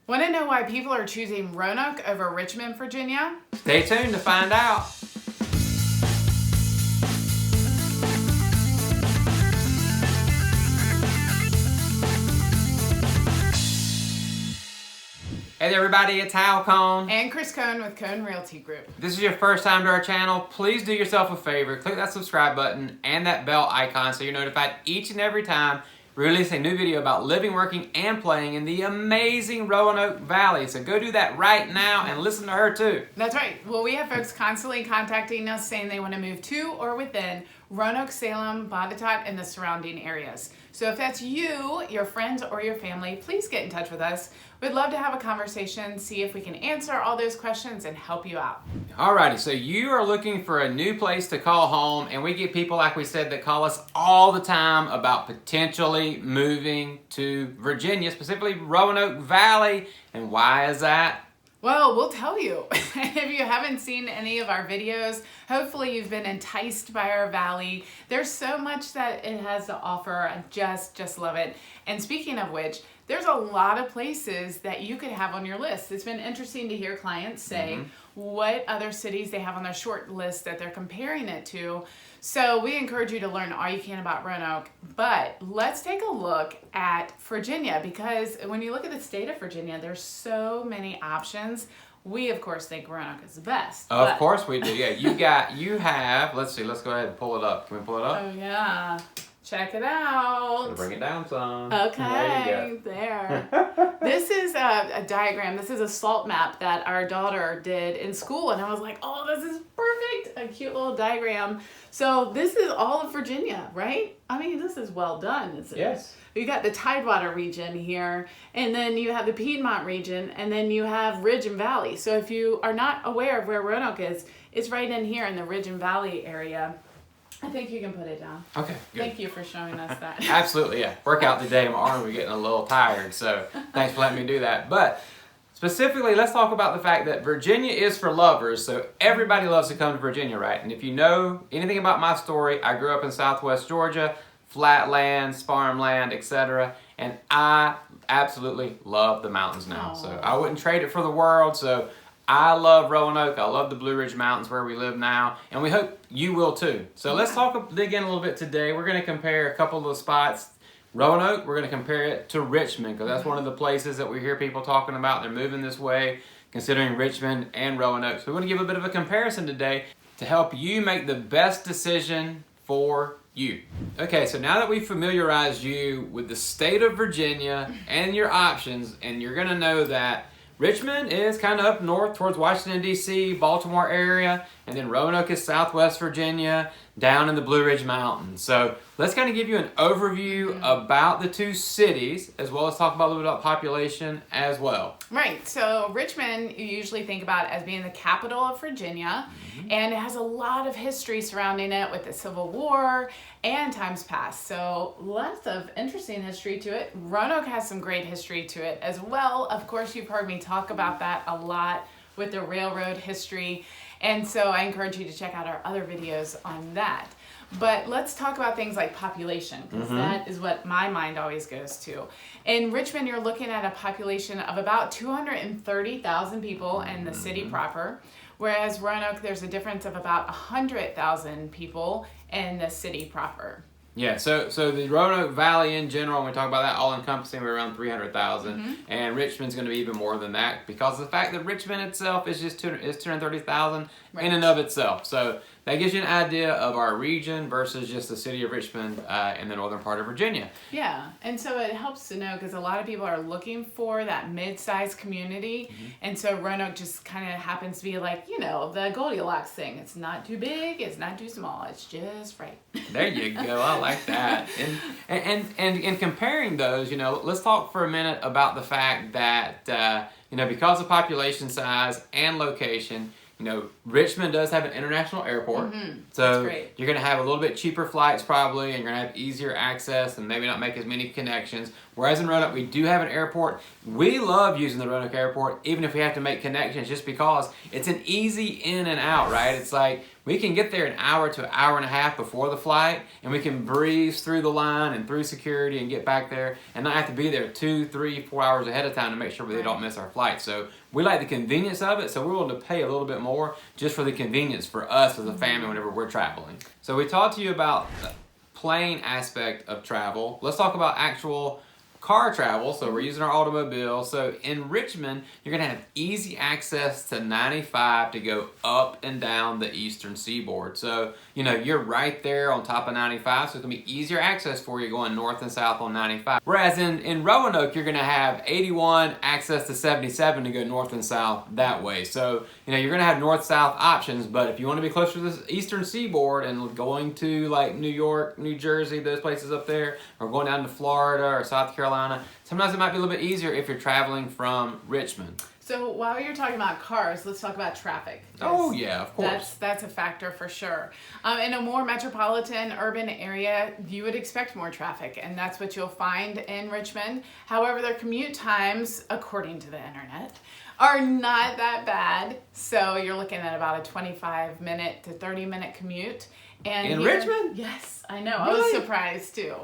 Want to know why people are choosing Roanoke over Richmond, Virginia? Stay tuned to find out. Hey there everybody, it's Hal Cohn. And Chris Cohn with Cohn Realty Group. If this is your first time to our channel, please do yourself a favor. Click that subscribe button and that bell icon so you're notified each and every time we release a new video about living, working, and playing in the amazing Roanoke Valley. So go do that right now and listen to her too. That's right. Well, we have folks constantly contacting us saying they want to move to or within Roanoke, Salem, Botetourt, and the surrounding areas. So if that's you, your friends, or your family, please get in touch with us. We'd love to have a conversation, see if we can answer all those questions and help you out. Alrighty, so you are looking for a new place to call home, and we get people, like we said, that call us all the time about potentially moving to Virginia, specifically Roanoke Valley. And why is that? Well, we'll tell you. If you haven't seen any of our videos, hopefully you've been enticed by our valley. There's so much that it has to offer. I just love it. And speaking of which, there's a lot of places that you could have on your list. It's been interesting to hear clients say what other cities they have on their short list that they're comparing it to. So we encourage you to learn all you can about Roanoke, but let's take a look at Virginia, because when you look at the state of Virginia, there's so many options. We, of course, think Roanoke is the best. Of course we do, yeah. You have, let's see, let's go ahead and pull it up. Can we pull it up? Oh, yeah. Check it out. Bring it down some. Okay, there. This is a diagram. This is a salt map that our daughter did in school, and I was like, oh, this is perfect. A cute little diagram. So this is all of Virginia, right? I mean, this is well done. Yes. You got the Tidewater region here, and then you have the Piedmont region, and then you have Ridge and Valley. So if you are not aware of where Roanoke is, it's right in here in the Ridge and Valley area. I think you can put it down. Okay, good. Thank you for showing us that. Absolutely, yeah. Workout today, my arms were getting a little tired, so thanks for letting me do that. But specifically, let's talk about the fact that Virginia is for lovers, so everybody loves to come to Virginia, right? And if you know anything about my story, I grew up in Southwest Georgia, flatlands, farmland, etc. And I absolutely love the mountains now. Aww. So I wouldn't trade it for the world. So I love Roanoke. I love the Blue Ridge Mountains where we live now, and we hope you will too. So let's dig in a little bit today. We're going to compare a couple of the spots. Roanoke, we're going to compare it to Richmond, because that's one of the places that we hear people talking about. They're moving this way, considering Richmond and Roanoke. So we're going to give a bit of a comparison today to help you make the best decision for you. Okay, so now that we've familiarized you with the state of Virginia and your options, and you're going to know that Richmond is kind of up north towards Washington, D.C., Baltimore area, and then Roanoke is Southwest Virginia, down in the Blue Ridge Mountains. So let's kind of give you an overview about the two cities, as well as talk about a little bit about population as well. Right, so Richmond you usually think about as being the capital of Virginia, and it has a lot of history surrounding it with the Civil War and times past. So lots of interesting history to it. Roanoke has some great history to it as well. Of course, you've heard me talk about that a lot with the railroad history. And so I encourage you to check out our other videos on that. But let's talk about things like population, because that is what my mind always goes to. In Richmond, you're looking at a population of about 230,000 people in the city proper, whereas Roanoke, there's a difference of about 100,000 people in the city proper. Yeah, so the Roanoke Valley in general, when we talk about that, all encompassing, we're around 300,000, and Richmond's going to be even more than that, because of the fact that Richmond itself is just 230,000 in and of itself. So that gives you an idea of our region versus just the city of Richmond in the northern part of Virginia. Yeah, and so it helps to know, because a lot of people are looking for that mid-sized community, and so Roanoke just kind of happens to be like, you know, the Goldilocks thing. It's not too big, it's not too small, it's just right. There you go, I like that. And comparing those, you know, let's talk for a minute about the fact that, you know, because of population size and location, you know, Richmond does have an international airport, so you're going to have a little bit cheaper flights probably, and you're going to have easier access and maybe not make as many connections. Whereas in Roanoke, we do have an airport. We love using the Roanoke Airport, even if we have to make connections, just because it's an easy in and out, right? It's like we can get there an hour to an hour and a half before the flight, and we can breeze through the line and through security and get back there and not have to be there 2, 3, 4 hours ahead of time to make sure they don't miss our flight. So we like the convenience of it, so we're willing to pay a little bit more just for the convenience for us as a family whenever we're traveling. So we talked to you about the plane aspect of travel. Let's talk about actual car travel. So we're using our automobile. So in Richmond, you're going to have easy access to 95 to go up and down the eastern seaboard. So, you know, you're right there on top of 95, so it's going to be easier access for you going north and south on 95. Whereas in Roanoke, you're going to have 81 access to 77 to go north and south that way. So, you know, you're going to have north-south options, but if you want to be closer to the eastern seaboard and going to like New York, New Jersey, those places up there, or going down to Florida or South Carolina, sometimes it might be a little bit easier if you're traveling from Richmond. So while you're talking about cars, let's talk about traffic. Oh yeah, of course. That's a factor for sure. In a more metropolitan urban area, you would expect more traffic, and that's what you'll find in Richmond. However, their commute times, according to the internet, are not that bad. So you're looking at about a 25-minute to 30-minute commute. And in Richmond? Yes, I know. Really? I was surprised too.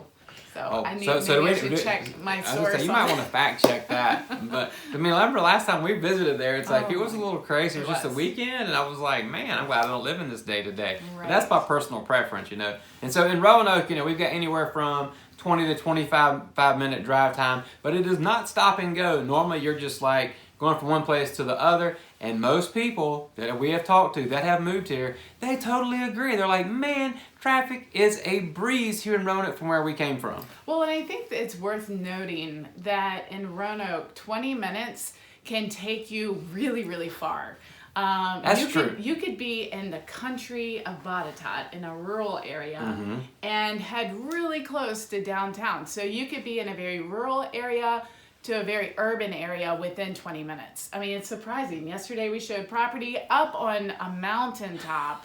So I need to check my source. You might want to fact check that. But I mean, I remember last time we visited there, it's like it was a little crazy. It was just a weekend, and I was like, man, I'm glad I don't live in this day to day. But that's my personal preference, you know. And so in Roanoke, you know, we've got anywhere from 20 to 25-minute drive time, but it does not stop and go. Normally, you're just like going from one place to the other. And most people that we have talked to that have moved here, they totally agree. They're like, man, traffic is a breeze here in Roanoke from where we came from. Well, and I think that it's worth noting that in Roanoke, 20 minutes can take you really, really far. That's true. You could be in the country of Botetourt in a rural area and head really close to downtown. So you could be in a very rural area to a very urban area within 20 minutes. I mean, it's surprising. Yesterday we showed property up on a mountaintop,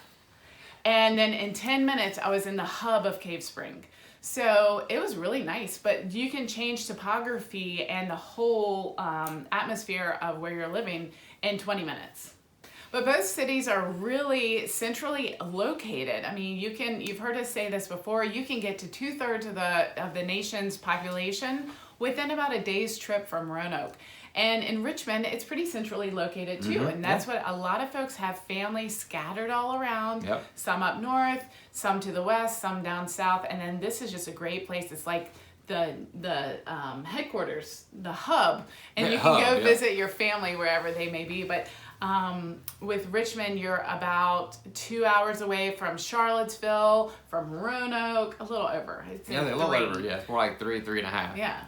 and then in 10 minutes I was in the hub of Cave Spring. So it was really nice, but you can change topography and the whole atmosphere of where you're living in 20 minutes. But both cities are really centrally located. I mean, you've heard us say this before, you can get to 2/3 of the nation's population within about a day's trip from Roanoke. And in Richmond, it's pretty centrally located too. And that's what a lot of folks have families scattered all around. Some up north, some to the west, some down south. And then this is just a great place. It's like the headquarters, the hub. And you can go visit your family wherever they may be. But with Richmond, you're about 2 hours away from Charlottesville, from Roanoke, a little over. A little over, yeah. It's more like 3.5. Yeah.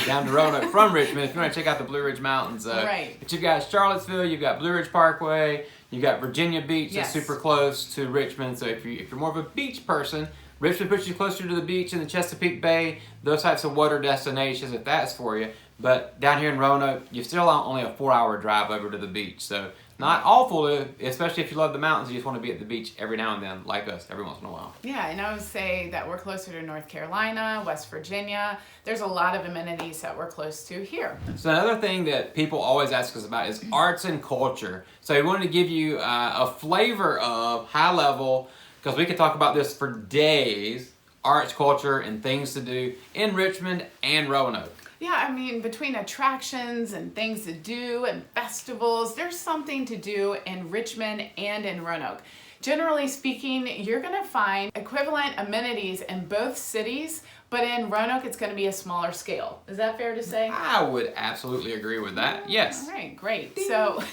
Down to Roanoke from Richmond if you want to check out the Blue Ridge Mountains. Right. But you've got Charlottesville, you've got Blue Ridge Parkway, you've got Virginia Beach that's super close to Richmond. So if you're more of a beach person, Richmond puts you closer to the beach in the Chesapeake Bay, those types of water destinations if that's for you. But down here in Roanoke, you're still only a 4-hour drive over to the beach. So not awful, especially if you love the mountains. You just want to be at the beach every now and then, like us, every once in a while. Yeah, and I would say that we're closer to North Carolina, West Virginia. There's a lot of amenities that we're close to here. So another thing that people always ask us about is arts and culture. So we wanted to give you a flavor of high level, because we could talk about this for days, arts, culture, and things to do in Richmond and Roanoke. Yeah, I mean, between attractions and things to do and festivals, there's something to do in Richmond and in Roanoke. Generally speaking, you're going to find equivalent amenities in both cities, but in Roanoke, it's going to be a smaller scale. Is that fair to say? I would absolutely agree with that. Yes. All right, great. So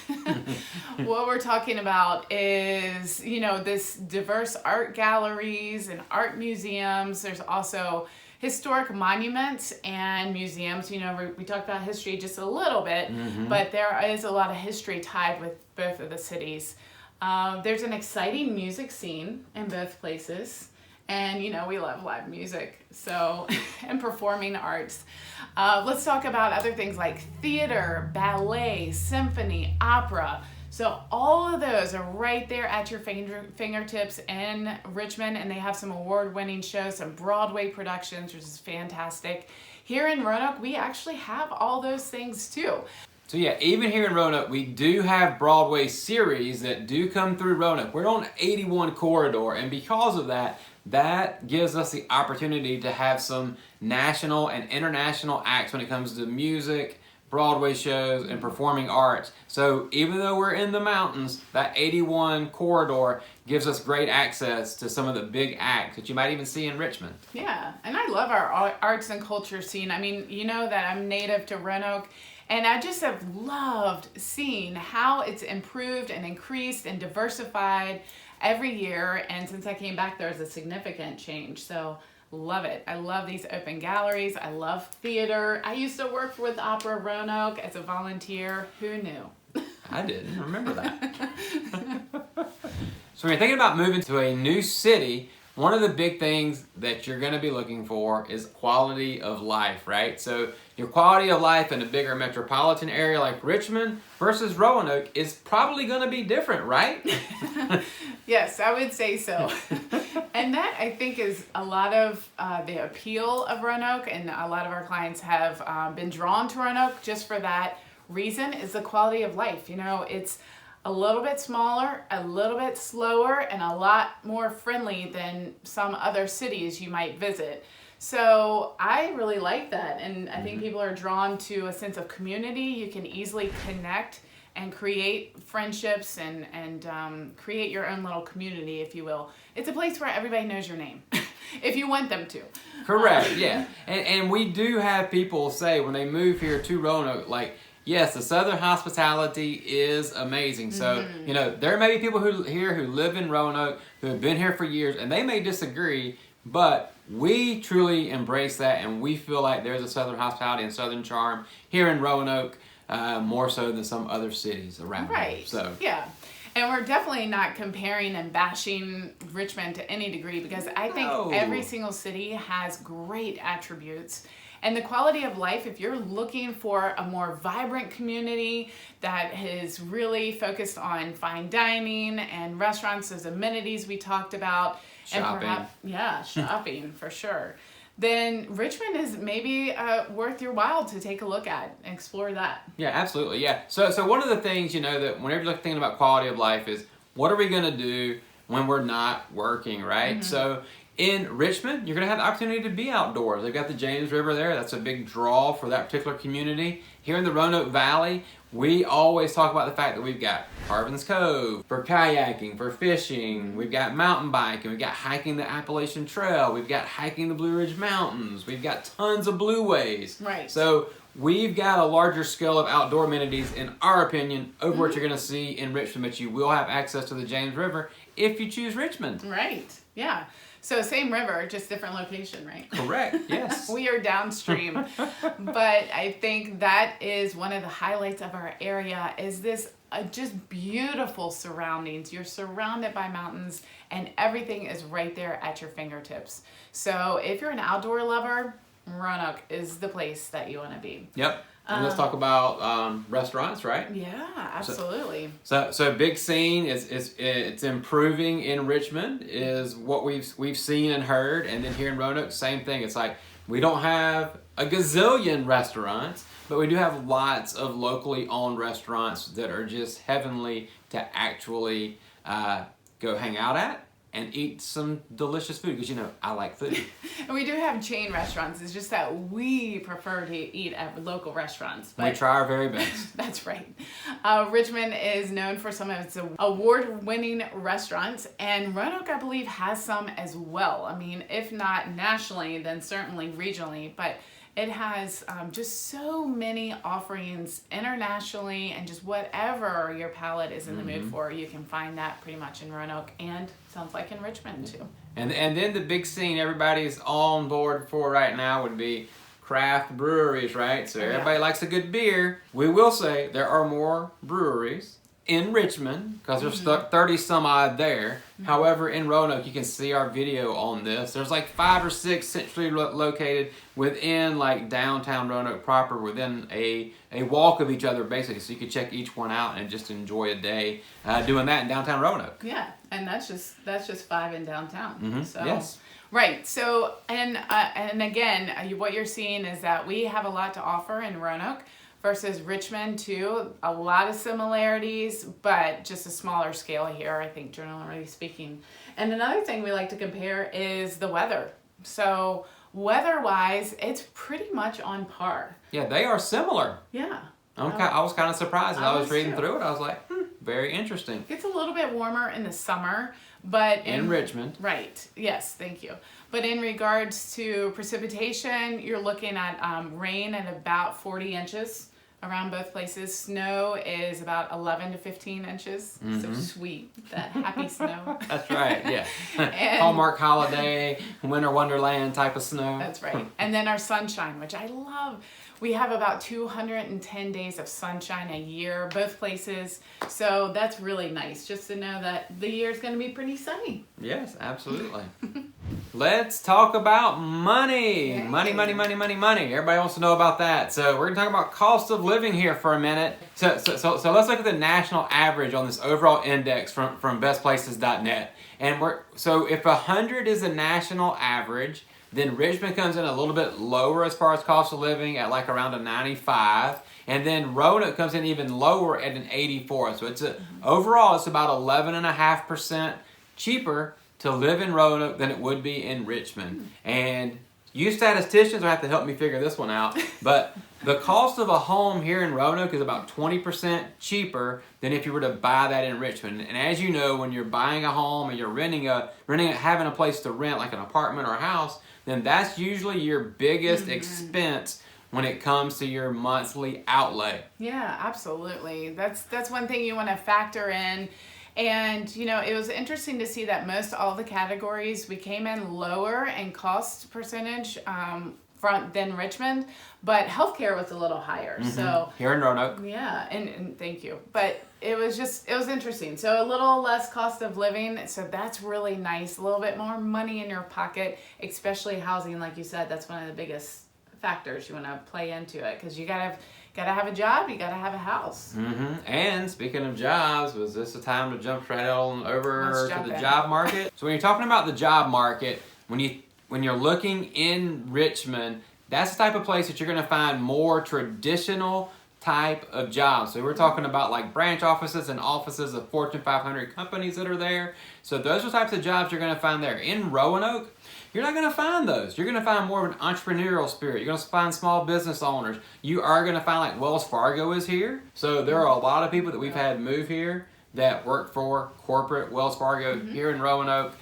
what we're talking about is, you know, this diverse art galleries and art museums. There's also historic monuments and museums. You know, we talked about history just a little bit, but there is a lot of history tied with both of the cities. There's an exciting music scene in both places. And, you know, we love live music, so, and performing arts. Let's talk about other things like theater, ballet, symphony, opera. So all of those are right there at your fingertips in Richmond, and they have some award-winning shows, some Broadway productions, which is fantastic. Here in Roanoke, we actually have all those things too. So yeah, even here in Roanoke, we do have Broadway series that do come through Roanoke. We're on 81 corridor, and because of that, that gives us the opportunity to have some national and international acts when it comes to music, Broadway shows, and performing arts. So even though we're in the mountains, that 81 corridor gives us great access to some of the big acts that you might even see in Richmond. Yeah, and I love our arts and culture scene. I mean, you know that I'm native to Roanoke, and I just have loved seeing how it's improved and increased and diversified every year. And since I came back, there's a significant change. So love it. I love these open galleries. I love theater. I used to work with Opera Roanoke as a volunteer. Who knew? I didn't remember that. So when you're thinking about moving to a new city, one of the big things that you're going to be looking for is quality of life, right? So your quality of life in a bigger metropolitan area like Richmond versus Roanoke is probably going to be different, right? Yes, I would say so. And that, I think, is a lot of the appeal of Roanoke, and a lot of our clients have been drawn to Roanoke just for that reason, is the quality of life. You know, it's a little bit smaller, a little bit slower, and a lot more friendly than some other cities you might visit. So I really like that, and I think people are drawn to a sense of community. You can easily connect and create friendships and create your own little community, if you will. It's a place where everybody knows your name, if you want them to. Correct, yeah. And we do have people say when they move here to Roanoke, like, yes, the Southern hospitality is amazing. So, you know, there may be people who live in Roanoke, who have been here for years, and they may disagree, but we truly embrace that, and we feel like there's a Southern hospitality and Southern charm here in Roanoke, more so than some other cities around. Right. Here. So yeah. And we're definitely not comparing and bashing Richmond to any degree, because I think every single city has great attributes. And the quality of life, if you're looking for a more vibrant community that is really focused on fine dining and restaurants, those amenities we talked about, shopping. and perhaps, shopping for sure, then Richmond is maybe worth your while to take a look at and explore that. Yeah, absolutely. Yeah. So one of the things, you know, that whenever you're thinking about quality of life is, what are we going to do when we're not working, right? So in Richmond, you're going to have the opportunity to be outdoors. They've got the James River there. That's a big draw for that particular community. Here in the Roanoke Valley, we always talk about the fact that we've got Harvin's Cove for kayaking, for fishing. We've got mountain biking. We've got hiking the Appalachian Trail. We've got hiking the Blue Ridge Mountains. We've got tons of blueways. Right. So we've got a larger scale of outdoor amenities, in our opinion, over what you're going to see in Richmond, but you will have access to the James River if you choose Richmond. Right. Yeah. So same river, just different location, right? Correct, yes. We are downstream. But I think that is one of the highlights of our area, is this just beautiful surroundings. You're surrounded by mountains, and everything is right there at your fingertips. So if you're an outdoor lover, Roanoke is the place that you want to be. Yep. And let's talk about restaurants, right? Yeah, absolutely. So big scene it's improving in Richmond is what we've seen and heard, and then here in Roanoke, same thing. It's like we don't have a gazillion restaurants, but we do have lots of locally owned restaurants that are just heavenly to actually go hang out at and eat some delicious food, because, you know, I like food. And we do have chain restaurants. It's just that we prefer to eat at local restaurants. But we try our very best. That's right. Richmond is known for some of its award-winning restaurants, and Roanoke, I believe, has some as well. I mean, if not nationally, then certainly regionally, but it has just so many offerings internationally, and just whatever your palate is in the mood for, you can find that pretty much in Roanoke, and sounds like in Richmond too. And then the big scene everybody's on board for right now would be craft breweries, right? So everybody likes a good beer. We will say there are more breweries in Richmond, because there's 30 some odd there. However, in Roanoke, you can see our video on this. There's like 5 or 6 centrally located within like downtown Roanoke proper, within a walk of each other basically. So you can check each one out and just enjoy a day doing that in downtown Roanoke. Yeah, and that's just 5 in downtown. So. Yes. Right. So, and again, what you're seeing is that we have a lot to offer in Roanoke versus Richmond too. A lot of similarities, but just a smaller scale here, I think, generally speaking. And another thing we like to compare is the weather. So weather-wise, it's pretty much on par. Yeah, they are similar. Yeah. Okay, I was kind of surprised as I was reading too. through it. I was like, very interesting. It's a little bit warmer in the summer, but in Richmond. Right. Yes, thank you. But in regards to precipitation, you're looking at rain at about 40 inches around both places. Snow is about 11 to 15 inches. So sweet, that happy snow. That's right, yeah. And Hallmark holiday, winter wonderland type of snow. that's right. And then our sunshine, which I love. We have about 210 days of sunshine a year, both places. So that's really nice just to know that the year's going to be pretty sunny. Yes, absolutely. Let's talk about money. Yay. Money. Everybody wants to know about that. So we're going to talk about cost of living here for a minute. So let's look at the national average on this overall index from bestplaces.net. And so if 100 is a national average, then Richmond comes in a little bit lower as far as cost of living at like around a 95. And then Roanoke comes in even lower at an 84. So overall, it's about 11.5% cheaper to live in Roanoke than it would be in Richmond. And you statisticians will have to help me figure this one out. But the cost of a home here in Roanoke is about 20% cheaper than if you were to buy that in Richmond. And as you know, when you're buying a home and you're having a place to rent, like an apartment or a house, then that's usually your biggest expense when it comes to your monthly outlay. Yeah, absolutely. That's one thing you want to factor in. And, it was interesting to see that most all the categories, we came in lower in cost percentage than Richmond, but healthcare was a little higher. So here in Roanoke. Yeah, and thank you. But it was interesting. So a little less cost of living. So that's really nice. A little bit more money in your pocket, especially housing. Like you said, that's one of the biggest factors you want to play into it, because you gotta have a job, you gotta have a house. And speaking of jobs, was this a time to jump right on over to the job market? So when you're talking about the job market, when you're looking in Richmond, that's the type of place that you're going to find more traditional type of jobs. So we're talking about like branch offices and offices of Fortune 500 companies that are there. So those are the types of jobs you're going to find there. In Roanoke, you're not going to find those. You're going to find more of an entrepreneurial spirit. You're going to find small business owners. You are going to find like Wells Fargo is here. So there are a lot of people that we've had move here that work for corporate Wells Fargo here in Roanoke.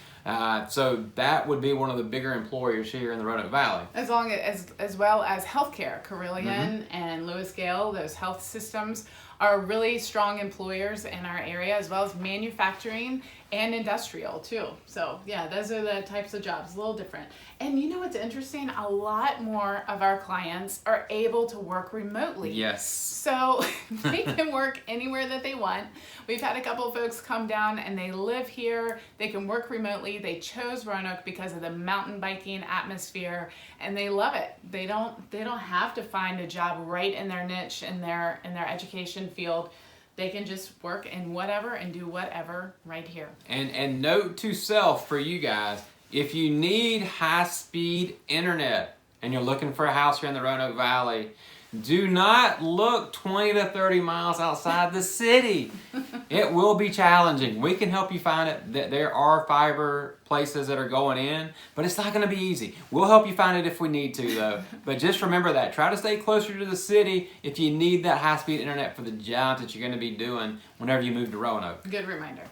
So that would be one of the bigger employers here in the Roanoke Valley. As long as well as healthcare, Carillion and Lewis Gale, those health systems are really strong employers in our area, as well as manufacturing and industrial too. So yeah, those are the types of jobs, a little different. And you know what's interesting? A lot more of our clients are able to work remotely. Yes. So they can work anywhere that they want. We've had a couple of folks come down and they live here. They can work remotely. They chose Roanoke because of the mountain biking atmosphere, and they love it. They don't have to find a job right in their niche, in their education field. They can just work in whatever and do whatever right here. And note to self for you guys, if you need high-speed internet and you're looking for a house here in the Roanoke Valley, do not look 20 to 30 miles outside the city. It will be challenging. We can help you find it. There are fiber places that are going in, but it's not going to be easy. We'll help you find it if we need to, though. But just remember that. Try to stay closer to the city if you need that high-speed internet for the jobs that you're going to be doing whenever you move to Roanoke. Good reminder.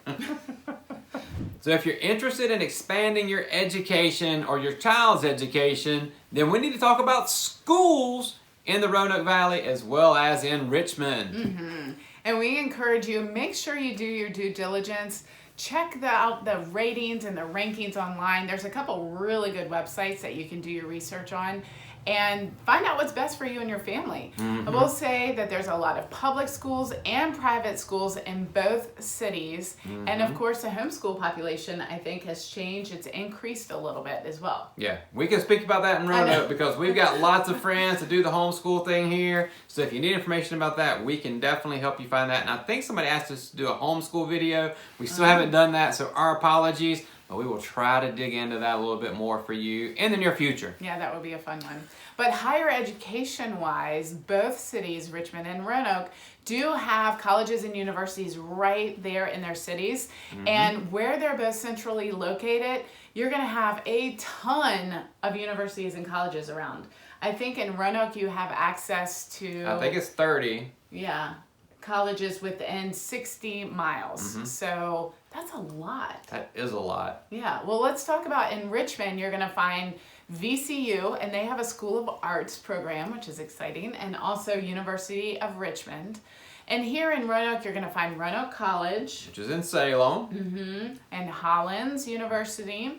So if you're interested in expanding your education or your child's education, then we need to talk about schools in the Roanoke Valley as well as in Richmond. And we encourage you, make sure you do your due diligence. Check out the ratings and the rankings online. There's a couple really good websites that you can do your research on. and find out what's best for you and your family. I will say that there's a lot of public schools and private schools in both cities. And of course, the homeschool population, I think, has changed. It's increased a little bit as well. Yeah, we can speak about that in Roanoke because we've got lots of friends that do the homeschool thing here. So if you need information about that, we can definitely help you find that. And I think somebody asked us to do a homeschool video. We still haven't done that, so our apologies. But we will try to dig into that a little bit more for you in the near future. Yeah, that would be a fun one. But higher education-wise, both cities, Richmond and Roanoke, do have colleges and universities right there in their cities. And where they're both centrally located, you're going to have a ton of universities and colleges around. I think in Roanoke you have access to... I think it's 30. Yeah, colleges within 60 miles. So that's a lot. That is a lot. Yeah, well, let's talk about in Richmond, you're going to find VCU, and they have a School of Arts program, which is exciting, and also University of Richmond. And here in Roanoke, you're going to find Roanoke College. Which is in Salem. And Hollins University,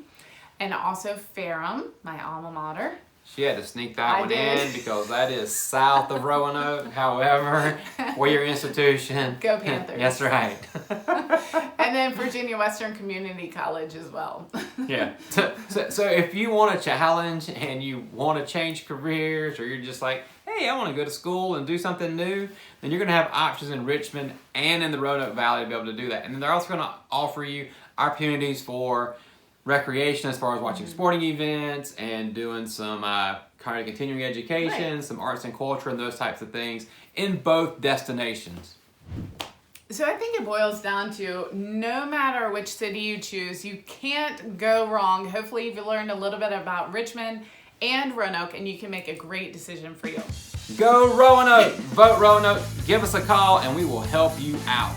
and also Ferrum, my alma mater. She had to sneak that one in because that is south of Roanoke. However, we're your institution. Go Panthers. That's right. And then Virginia Western Community College as well. Yeah. So if you want a challenge and you want to change careers, or you're just like, hey, I want to go to school and do something new, then you're going to have options in Richmond and in the Roanoke Valley to be able to do that. And then they're also going to offer you opportunities for recreation as far as watching sporting events and doing some kind of continuing education, some arts and culture and those types of things in both destinations. So I think it boils down to no matter which city you choose, you can't go wrong. Hopefully you've learned a little bit about Richmond and Roanoke, and you can make a great decision for you. Go Roanoke! Vote Roanoke. Give us a call and we will help you out.